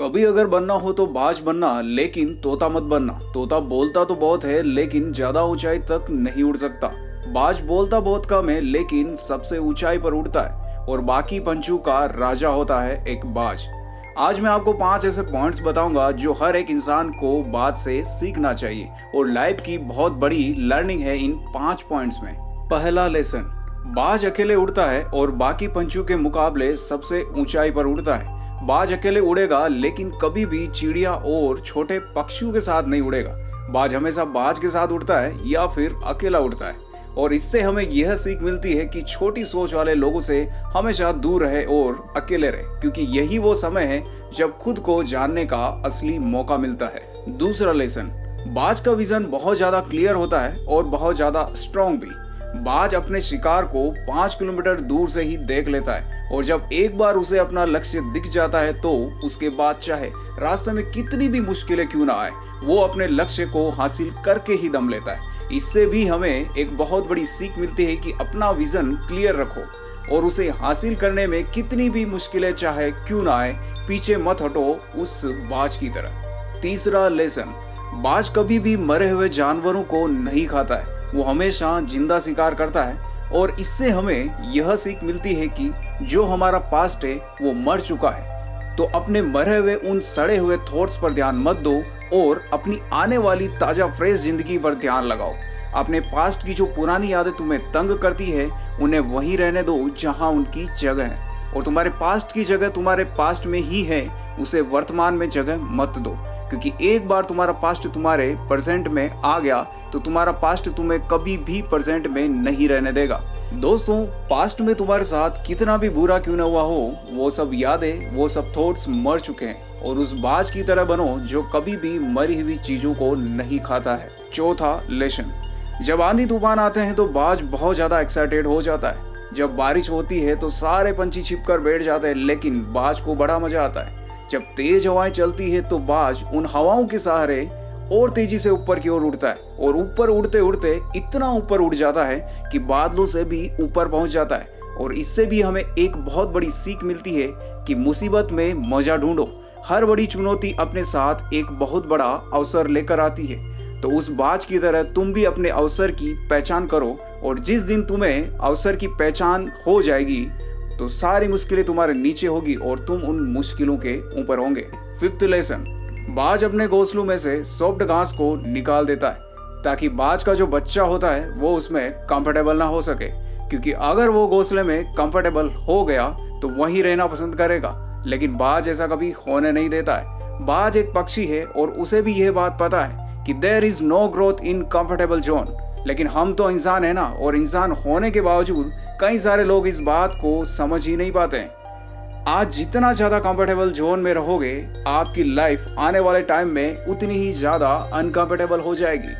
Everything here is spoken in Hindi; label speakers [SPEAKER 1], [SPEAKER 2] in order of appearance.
[SPEAKER 1] कभी अगर बनना हो तो बाज बनना, लेकिन तोता मत बनना। तोता बोलता तो बहुत है लेकिन ज्यादा ऊंचाई तक नहीं उड़ सकता। बाज बोलता बहुत कम है लेकिन सबसे ऊंचाई पर उड़ता है और बाकी पंछियों का राजा होता है एक बाज। आज मैं आपको 5 ऐसे पॉइंट्स बताऊंगा जो हर एक इंसान को बाज से सीखना चाहिए और लाइफ की बहुत बड़ी लर्निंग है इन 5 पॉइंट्स में। पहला लेसन, बाज अकेले उड़ता है और बाकी पंछियों के मुकाबले सबसे ऊंचाई पर उड़ता है। बाज अकेले उड़ेगा लेकिन कभी भी चिड़िया और छोटे पक्षियों के साथ नहीं उड़ेगा। बाज हमेशा बाज के साथ उड़ता है या फिर अकेला उड़ता है। और इससे हमें यह सीख मिलती है कि छोटी सोच वाले लोगों से हमेशा दूर रहे और अकेले रहे, क्योंकि यही वो समय है जब खुद को जानने का असली मौका मिलता है। दूसरा लेसन, बाज का विजन बहुत ज्यादा क्लियर होता है और बहुत ज्यादा स्ट्रॉन्ग भी। बाज अपने शिकार को 5 किलोमीटर दूर से ही देख लेता है और जब एक बार उसे अपना लक्ष्य दिख जाता है तो उसके बाद चाहे रास्ते में कितनी भी मुश्किलें क्यों ना आए, वो अपने लक्ष्य को हासिल करके ही दम लेता है। इससे भी हमें एक बहुत बड़ी सीख मिलती है कि अपना विजन क्लियर रखो और उसे हासिल करने में कितनी भी मुश्किलें चाहे क्यों ना आए, पीछे मत हटो उस बाज की तरह। तीसरा लेसन, बाज कभी भी मरे हुए जानवरों को नहीं खाता है, वो हमेशा जिंदा शिकार करता है। और इससे हमें यह सीख मिलती है कि जो हमारा पास्ट है वो मर चुका है, तो अपने मरे हुए उन सड़े हुए थॉट्स पर ध्यान मत दो और अपनी आने वाली ताजा फ्रेश जिंदगी पर ध्यान लगाओ। अपने पास्ट की जो पुरानी यादें तुम्हें तंग करती है उन्हें वहीं रहने दो जहां उनकी जगह है, और तुम्हारे पास्ट की जगह तुम्हारे पास्ट में ही है, उसे वर्तमान में जगह मत दो। क्योंकि एक बार तुम्हारा पास्ट तुम्हारे प्रेजेंट में आ गया तो तुम्हारा पास्ट तुम्हें कभी भी प्रेजेंट में नहीं रहने देगा। दोस्तों, पास्ट में तुम्हारे साथ कितना भी बुरा क्यों न हुआ हो, वो सब यादें, वो सब थॉट्स मर चुके हैं और उस बाज की तरह बनो जो कभी भी मरी हुई चीजों को नहीं खाता है। चौथा लेसन, जब आंधी तूफान आते हैं तो बाज बहुत ज्यादा एक्साइटेड हो जाता है। जब बारिश होती है तो सारे पंछी छिपकर बैठ जाते हैं, लेकिन बाज को बड़ा मजा आता है। जब तेज हवाएं चलती है तो बाज उन हवाओं के सहारे और तेजी से ऊपर की ओर उड़ता है और ऊपर उड़ते उड़ते इतना ऊपर उड़ जाता है कि बादलों से भी ऊपर पहुंच जाता है। और इससे भी हमें एक बहुत बड़ी सीख मिलती है कि मुसीबत में मजा ढूंढो। हर बड़ी चुनौती अपने साथ एक बहुत बड़ा अवसर लेकर आती है, तो उस बाज की तरह तुम भी अपने अवसर की पहचान करो। और जिस दिन तुम्हें अवसर की पहचान हो जाएगी तो सारी मुश्किलें तुम्हारे नीचे होगी और तुम उन मुश्किलों के ऊपर होंगे। फिफ्थ लेसन, बाज अपने घोंसलों में से सॉफ्ट घास को निकाल देता है ताकि बाज का जो बच्चा होता है वो उसमें कंफर्टेबल ना हो सके, क्योंकि अगर वो घोंसले में कंफर्टेबल हो गया तो वहीं रहना पसंद करेगा। लेकिन बाज ऐसा कभी होने नहीं देता है। बाज एक पक्षी है और उसे भी यह बात पता है कि there is no growth in comfortable zone. लेकिन हम तो इंसान है ना, और इंसान होने के बावजूद कई सारे लोग इस बात को समझ ही नहीं पाते हैं। आज जितना ज्यादा कंफर्टेबल जोन में रहोगे, आपकी लाइफ आने वाले टाइम में उतनी ही ज्यादा अनकंफर्टेबल हो जाएगी।